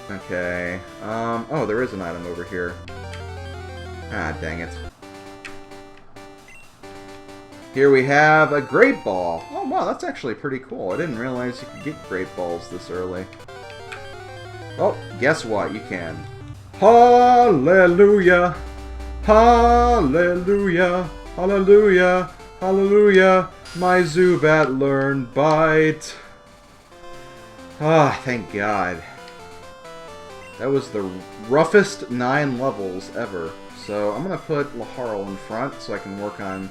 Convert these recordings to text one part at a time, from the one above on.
Okay. Oh, there is an item over here. Ah, dang it. Here we have a Great Ball. Oh, wow, that's actually pretty cool. I didn't realize you could get Great Balls this early. Oh, guess what? You can. Hallelujah! Hallelujah! Hallelujah! Hallelujah! My Zubat learned Bite. Ah, thank God. That was the roughest 9 levels ever. So I'm going to put Laharl in front so I can work on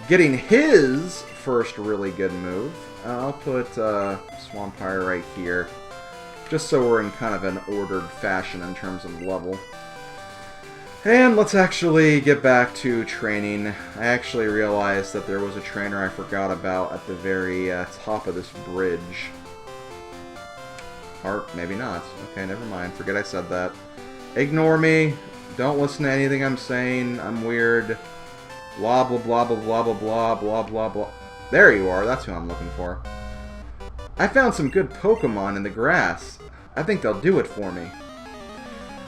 getting his first really good move. I'll put Swampire right here, just so we're in kind of an ordered fashion in terms of level. And let's actually get back to training. I actually realized that there was a trainer I forgot about at the very top of this bridge. Or maybe not. Okay, never mind. Forget I said that. Ignore me. Don't listen to anything I'm saying. I'm weird. Blah, blah, blah, blah, blah, blah, blah, blah, blah, blah. There you are. That's who I'm looking for. I found some good Pokemon in the grass. I think they'll do it for me.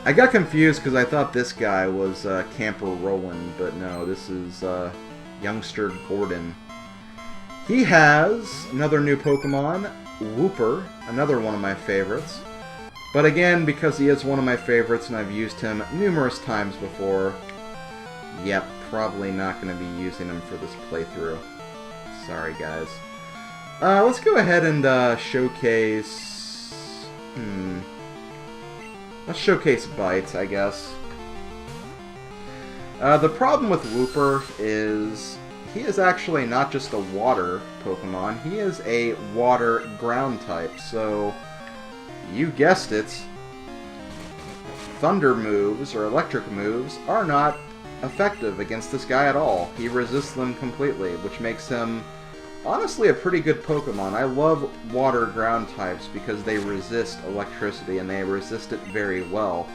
I got confused because I thought this guy was Camper Roland, but no, this is youngster Gordon. He has another new Pokemon, Wooper, another one of my favorites. But again, because he is one of my favorites and I've used him numerous times before, yep, probably not going to be using him for this playthrough. Sorry, guys. Let's go ahead and showcase... Let's showcase Bite, I guess. The problem with Wooper is he is actually not just a water Pokemon, he is a water ground type, so you guessed it, thunder moves or electric moves are not effective against this guy at all. He resists them completely, which makes him honestly a pretty good Pokemon. I love water ground types because they resist electricity and they resist it very well.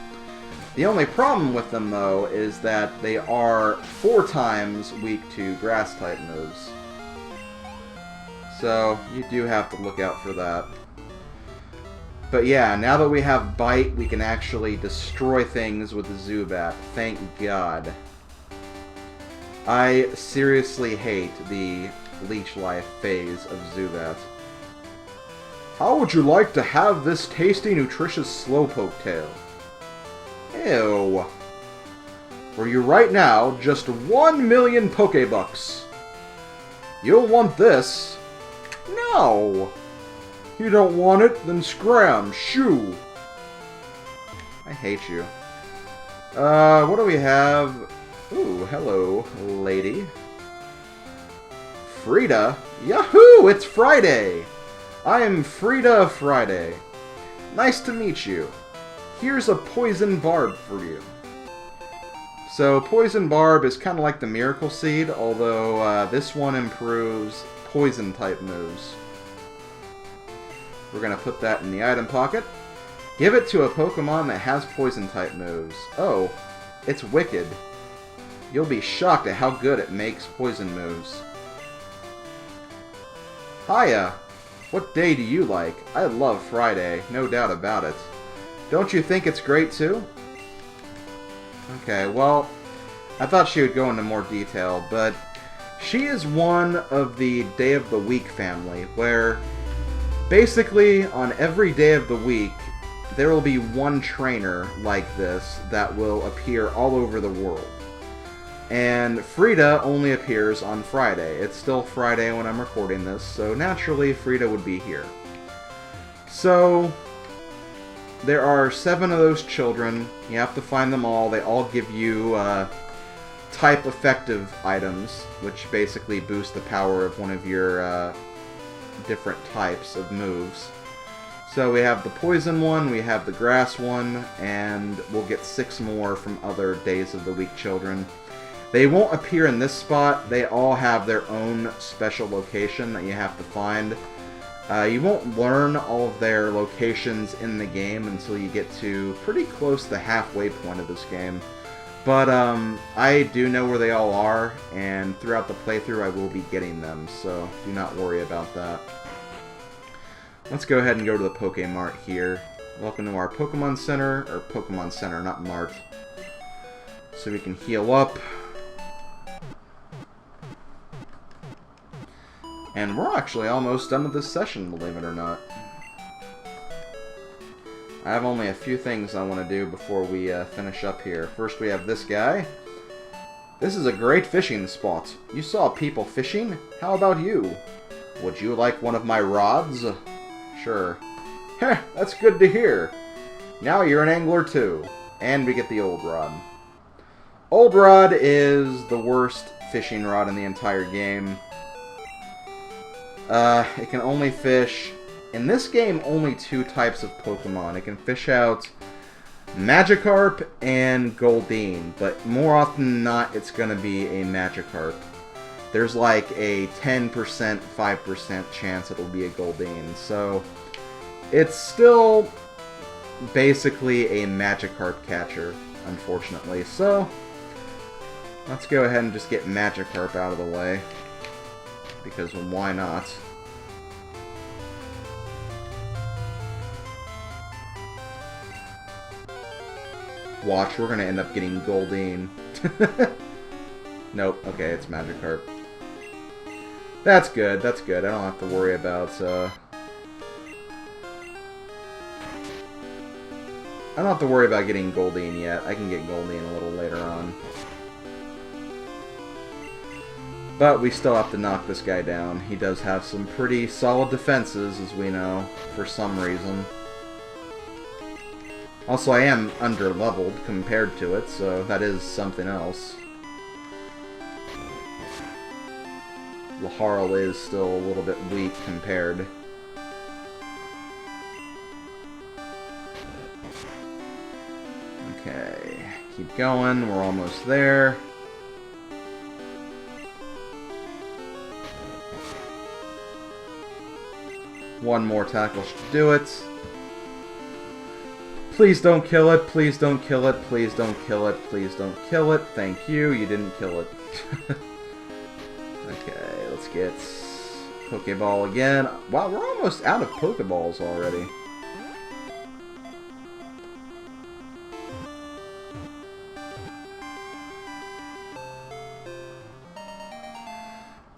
The only problem with them, though, is that they are 4 times weak to grass-type moves. So, you do have to look out for that. But yeah, now that we have Bite, we can actually destroy things with the Zubat. Thank God. I seriously hate the Leech Life phase of Zubat. How would you like to have this tasty, nutritious Slowpoke tail? Ew. For you right now, just 1,000,000 Pokebucks. You'll want this. No! You don't want it? Then scram, shoo! I hate you. What do we have? Ooh, hello, lady. Frida? Yahoo! It's Friday! I am Frida Friday. Nice to meet you. Here's a Poison Barb for you. So, Poison Barb is kind of like the Miracle Seed, although this one improves Poison-type moves. We're going to put that in the item pocket. Give it to a Pokemon that has Poison-type moves. Oh, it's Wicked. You'll be shocked at how good it makes Poison moves. Hiya! What day do you like? I love Friday, no doubt about it. Don't you think it's great too? Okay, well, I thought she would go into more detail, but she is one of the Day of the Week family, where basically on every day of the week, there will be one trainer like this that will appear all over the world. And Frida only appears on Friday. It's still Friday when I'm recording this, so naturally Frida would be here. So, there are 7 of those children. You have to find them all. They all give you type effective items, which basically boost the power of one of your different types of moves. So we have the poison one, we have the grass one, and we'll get 6 more from other Days of the Week children. They won't appear in this spot. They all have their own special location that you have to find. You won't learn all of their locations in the game until you get to pretty close to the halfway point of this game. But I do know where they all are, and throughout the playthrough I will be getting them, so do not worry about that. Let's go ahead and go to the Pokemart here. Welcome to our Pokemon Center, or Pokemon Center, not Mart. So we can heal up. And we're actually almost done with this session, believe it or not. I have only a few things I want to do before we finish up here. First we have this guy. This is a great fishing spot. You saw people fishing? How about you? Would you like one of my rods? Sure. Heh, that's good to hear. Now you're an angler too. And we get the old rod. Old rod is the worst fishing rod in the entire game. It can only fish, in this game, only 2 types of Pokemon. It can fish out Magikarp and Goldeen, but more often than not, it's going to be a Magikarp. There's like a 10%, 5% chance it'll be a Goldeen, so it's still basically a Magikarp catcher, unfortunately. So, let's go ahead and just get Magikarp out of the way. Because why not? Watch, we're gonna end up getting Goldeen. Nope, okay, it's Magikarp. That's good, that's good. I don't have to worry about, I don't have to worry about getting Goldeen yet. I can get Goldeen a little later on. But we still have to knock this guy down. He does have some pretty solid defenses, as we know, for some reason. Also, I am under-leveled compared to it, so that is something else. Laharl is still a little bit weak compared. Okay, keep going, we're almost there. One more tackle should do it. Please don't kill it, please don't kill it, please don't kill it, please don't kill it. Thank you, you didn't kill it. Okay, let's get Pokeball again. Wow, we're almost out of Pokeballs already.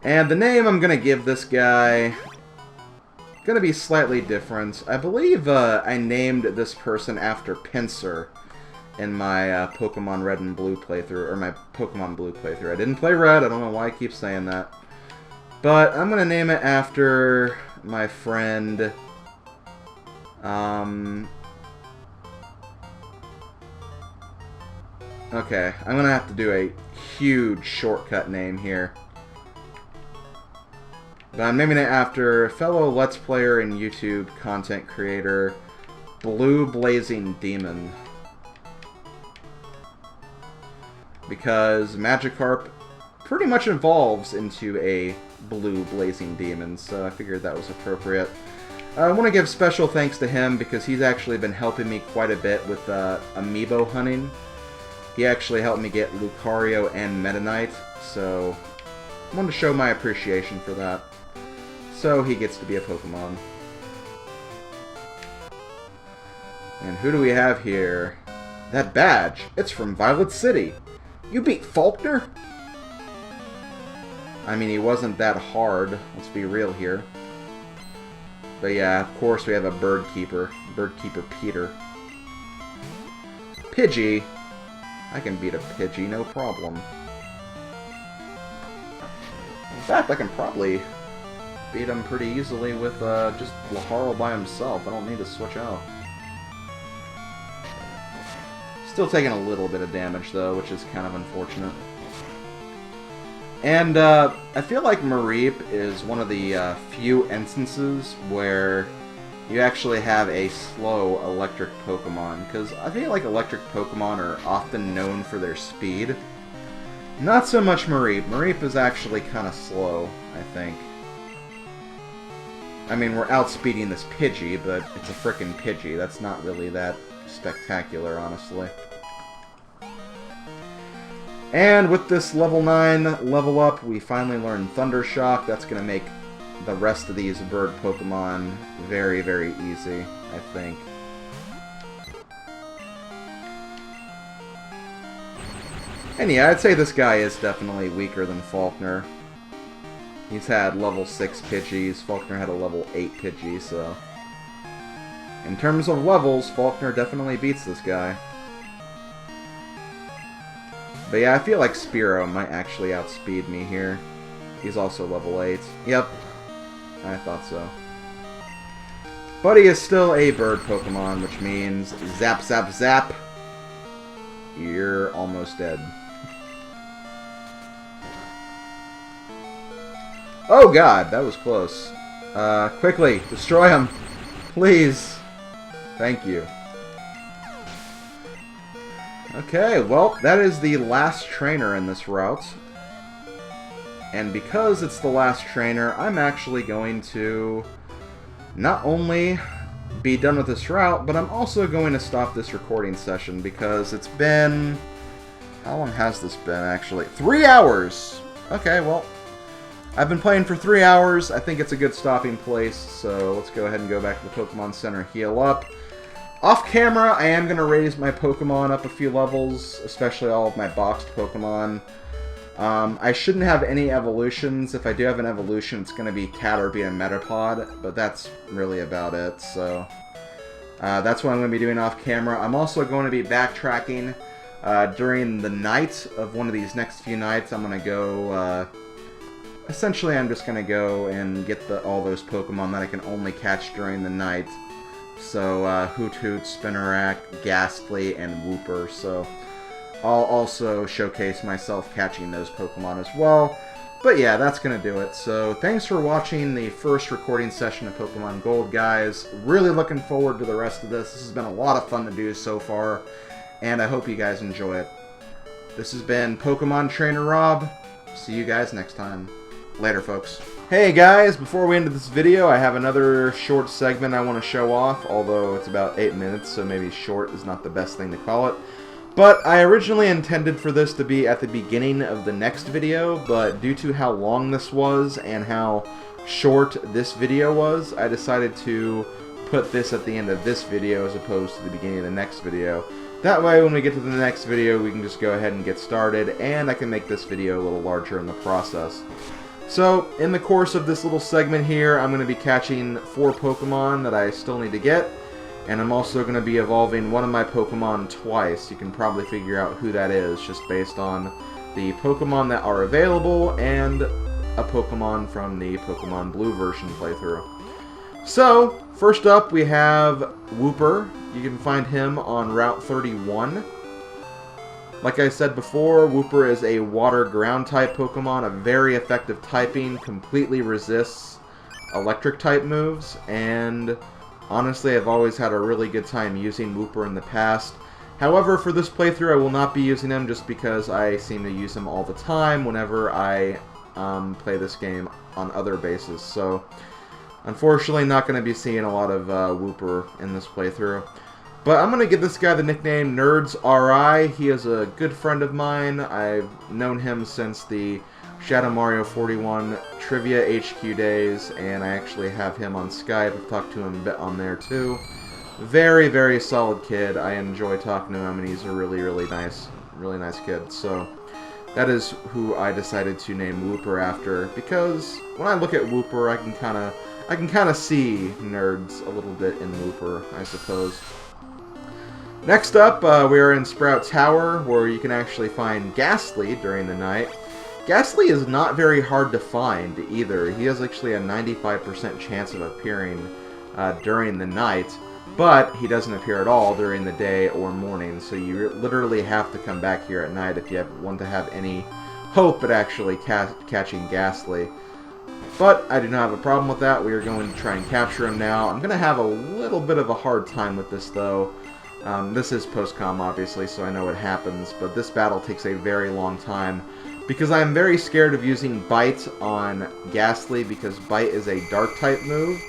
And the name I'm gonna give this guy gonna be slightly different. I believe I named this person after Pinsir in my Pokemon Red and Blue playthrough, or my Pokemon Blue playthrough. I didn't play Red, I don't know why I keep saying that. But I'm gonna name it after my friend, okay, I'm gonna have to do a huge shortcut name here. But I'm naming it after fellow Let's Player and YouTube content creator, Blue Blazing Demon. Because Magikarp pretty much evolves into a Blue Blazing Demon, so I figured that was appropriate. I want to give special thanks to him because he's actually been helping me quite a bit with amiibo hunting. He actually helped me get Lucario and Meta Knight, so I wanted to show my appreciation for that. So he gets to be a Pokemon. And who do we have here? That badge! It's from Violet City! You beat Faulkner? I mean, he wasn't that hard. Let's be real here. But yeah, of course we have a Bird Keeper. Bird Keeper Peter. Pidgey! I can beat a Pidgey, no problem. In fact, I can probably beat him pretty easily with just Laharl by himself. I don't need to switch out. Still taking a little bit of damage, though, which is kind of unfortunate. And I feel like Mareep is one of the few instances where you actually have a slow electric Pokemon, because I feel like electric Pokemon are often known for their speed. Not so much Mareep. Mareep is actually kind of slow, I think. I mean, we're outspeeding this Pidgey, but it's a frickin' Pidgey. That's not really that spectacular, honestly. And with this level 9 level up, we finally learn Thunder Shock. That's going to make the rest of these bird Pokemon very, very easy, I think. And yeah, I'd say this guy is definitely weaker than Faulkner. He's had level 6 Pidgeys, Faulkner had a level 8 Pidgey, so... in terms of levels, Faulkner definitely beats this guy. But yeah, I feel like Spearow might actually outspeed me here. He's also level 8. Yep, I thought so. But he is still a bird Pokemon, which means zap, zap, zap. You're almost dead. Oh god, that was close. Quickly, destroy him. Please. Thank you. Okay, well, that is the last trainer in this route. And because it's the last trainer, I'm actually going to not only be done with this route, but I'm also going to stop this recording session because it's been... how long has this been, actually? 3 hours! Okay, well, I've been playing for 3 hours. I think it's a good stopping place, so let's go ahead and go back to the Pokemon Center, heal up. Off camera, I am going to raise my Pokemon up a few levels, especially all of my boxed Pokemon. I shouldn't have any evolutions. If I do have an evolution, it's going to be Caterpie and Metapod, but that's really about it, so... that's what I'm going to be doing off camera. I'm also going to be backtracking during the night of one of these next few nights. I'm going to go... essentially, I'm just going to go and get all those Pokemon that I can only catch during the night. So, HootHoot, Spinarak, Gastly, and Wooper. So, I'll also showcase myself catching those Pokemon as well. But yeah, that's going to do it. So, thanks for watching the first recording session of Pokemon Gold, guys. Really looking forward to the rest of this. This has been a lot of fun to do so far, and I hope you guys enjoy it. This has been Pokemon Trainer Rob. See you guys next time. Later, folks. Hey guys, before we end this video, I have another short segment I want to show off, although it's about 8 minutes, so maybe short is not the best thing to call it. But I originally intended for this to be at the beginning of the next video, but due to how long this was and how short this video was, I decided to put this at the end of this video as opposed to the beginning of the next video. That way, when we get to the next video, we can just go ahead and get started, and I can make this video a little larger in the process. So, in the course of this little segment here, I'm going to be catching 4 Pokemon that I still need to get, and I'm also going to be evolving one of my Pokemon twice. You can probably figure out who that is just based on the Pokemon that are available and a Pokemon from the Pokemon Blue version playthrough. So, first up we have Wooper. You can find him on Route 31. Like I said before, Wooper is a water ground type Pokemon, a very effective typing, completely resists electric type moves, and honestly I've always had a really good time using Wooper in the past. However, for this playthrough I will not be using him just because I seem to use him all the time whenever I play this game on other bases. So, unfortunately not going to be seeing a lot of Wooper in this playthrough. But I'm going to give this guy the nickname NerdsRI. He is a good friend of mine. I've known him since the Shadow Mario 41 Trivia HQ days, and I actually have him on Skype. I've talked to him a bit on there too. Very, very solid kid. I enjoy talking to him, and he's a really, really nice kid. So that is who I decided to name Wooper after, because when I look at Wooper, I can kind of see nerds a little bit in Wooper, I suppose. Next up, we are in Sprout Tower, where you can actually find Gastly during the night. Gastly is not very hard to find either. He has actually a 95% chance of appearing during the night, but he doesn't appear at all during the day or morning, so you literally have to come back here at night if you want to have any hope at actually catching Gastly. But I do not have a problem with that. We are going to try and capture him now. I'm going to have a little bit of a hard time with this, though. This is post-com, obviously, so I know what happens, but this battle takes a very long time, because I'm very scared of using Bite on Gastly, because Bite is a Dark-type move,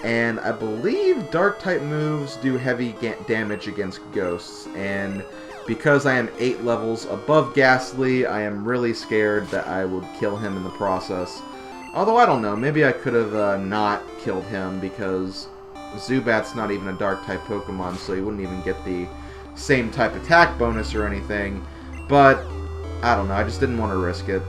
and I believe Dark-type moves do heavy damage against Ghosts, and because I am 8 levels above Gastly, I am really scared that I would kill him in the process. Although, I don't know, maybe I could have not killed him, because Zubat's not even a Dark-type Pokemon, so he wouldn't even get the same type attack bonus or anything. But I don't know, I just didn't want to risk it.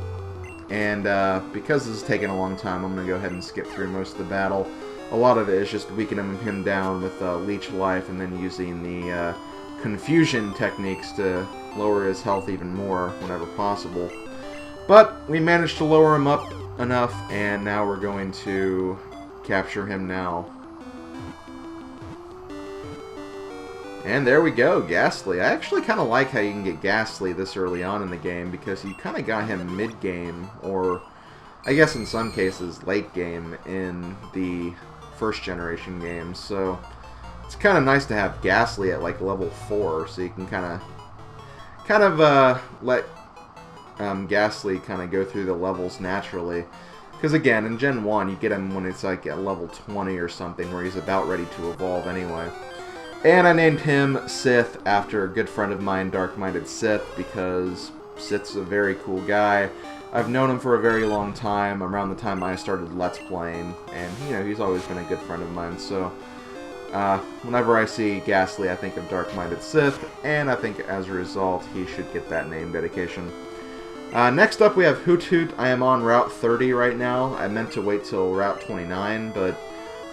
And because this is taking a long time, I'm going to go ahead and skip through most of the battle. A lot of it is just weakening him down with Leech Life and then using the confusion techniques to lower his health even more whenever possible. But we managed to lower him up enough, and now we're going to capture him now. And there we go, Gastly. I actually kind of like how you can get Gastly this early on in the game, because you kind of got him mid-game, or I guess in some cases late-game in the first generation games. So it's kind of nice to have Gastly at like level 4, so you can kind of let Gastly kind of go through the levels naturally. Because again, in Gen 1, you get him when it's like at level 20 or something, where he's about ready to evolve anyway. And I named him Sith after a good friend of mine, Dark-Minded Sith, because Sith's a very cool guy. I've known him for a very long time, around the time I started Let's Playing, and, you know, he's always been a good friend of mine, so whenever I see Gastly, I think of Dark-Minded Sith, and I think as a result, he should get that name dedication. Next up, we have HootHoot. I am on Route 30 right now. I meant to wait till Route 29, but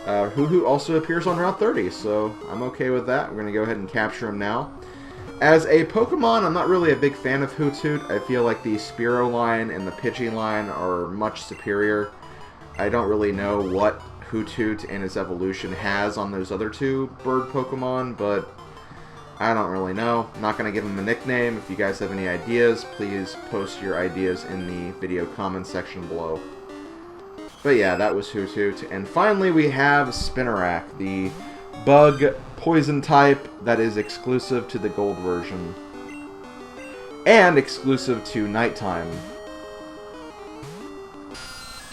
HootHoot also appears on Route 30, so I'm okay with that. We're going to go ahead and capture him now. As a Pokemon, I'm not really a big fan of HootHoot. I feel like the Spearow line and the Pidgey line are much superior. I don't really know what HootHoot and his evolution has on those other two bird Pokemon, but I don't really know. I'm not going to give him a nickname. If you guys have any ideas, please post your ideas in the video comment section below. But yeah, that was HootHoot. And finally we have Spinarak, the bug poison type that is exclusive to the gold version. And exclusive to nighttime.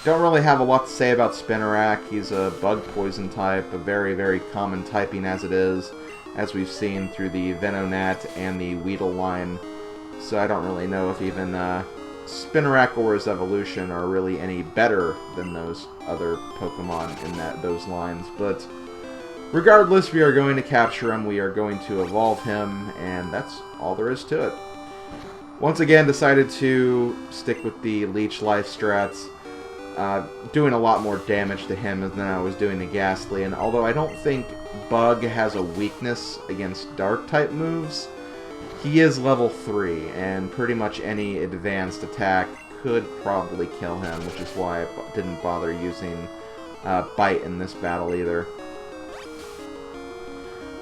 Don't really have a lot to say about Spinarak. He's a bug poison type, a very, very common typing as it is, as we've seen through the Venonat and the Weedle line. So I don't really know if even Spinarak or his evolution are really any better than those other Pokemon in those lines. But regardless, we are going to capture him, we are going to evolve him, and that's all there is to it. Once again, decided to stick with the Leech Life strats, doing a lot more damage to him than I was doing to Gastly, and although I don't think Bug has a weakness against Dark-type moves, he is level 3, and pretty much any advanced attack could probably kill him, which is why I didn't bother using Bite in this battle either.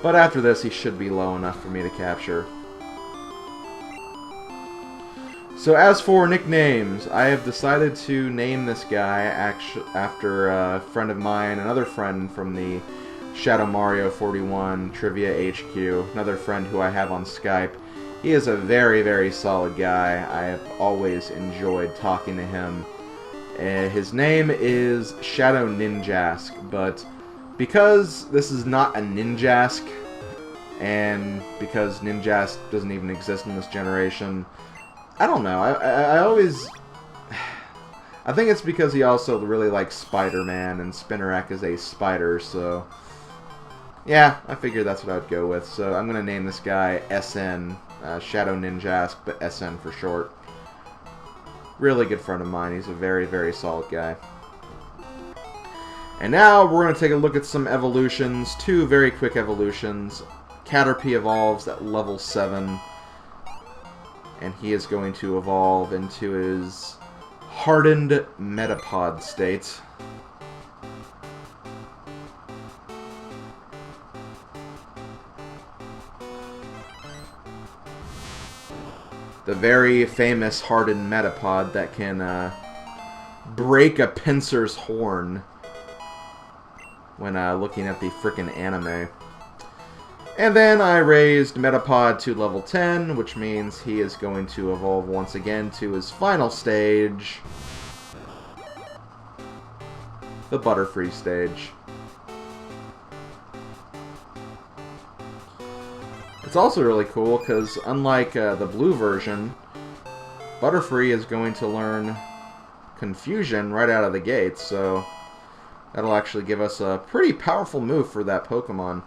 But after this, he should be low enough for me to capture. So as for nicknames, I have decided to name this guy after a friend of mine, another friend from the Shadow Mario 41 Trivia HQ, another friend who I have on Skype. He is a very, very solid guy. I have always enjoyed talking to him. His name is Shadow Ninjask, but because this is not a Ninjask, and because Ninjask doesn't even exist in this generation, I don't know. I always... I think it's because he also really likes Spider-Man, and Spinarak is a spider, so... yeah, I figured that's what I would go with. So I'm going to name this guy SN, Shadow Ninjask, but SN for short. Really good friend of mine. He's a very, very solid guy. And now we're going to take a look at some evolutions. Two very quick evolutions. Caterpie evolves at level 7. And he is going to evolve into his hardened Metapod state. The very famous hardened Metapod that can break a pincer's horn when looking at the frickin' anime. And then I raised Metapod to level 10, which means he is going to evolve once again to his final stage, the Butterfree stage. It's also really cool because unlike the blue version, Butterfree is going to learn Confusion right out of the gate, so that'll actually give us a pretty powerful move for that Pokemon.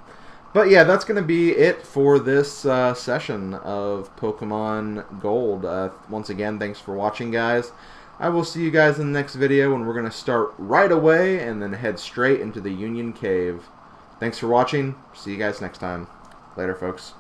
But yeah, that's going to be it for this session of Pokemon Gold. Once again, thanks for watching, guys. I will see you guys in the next video, and we're going to start right away and then head straight into the Union Cave. Thanks for watching. See you guys next time. Later, folks.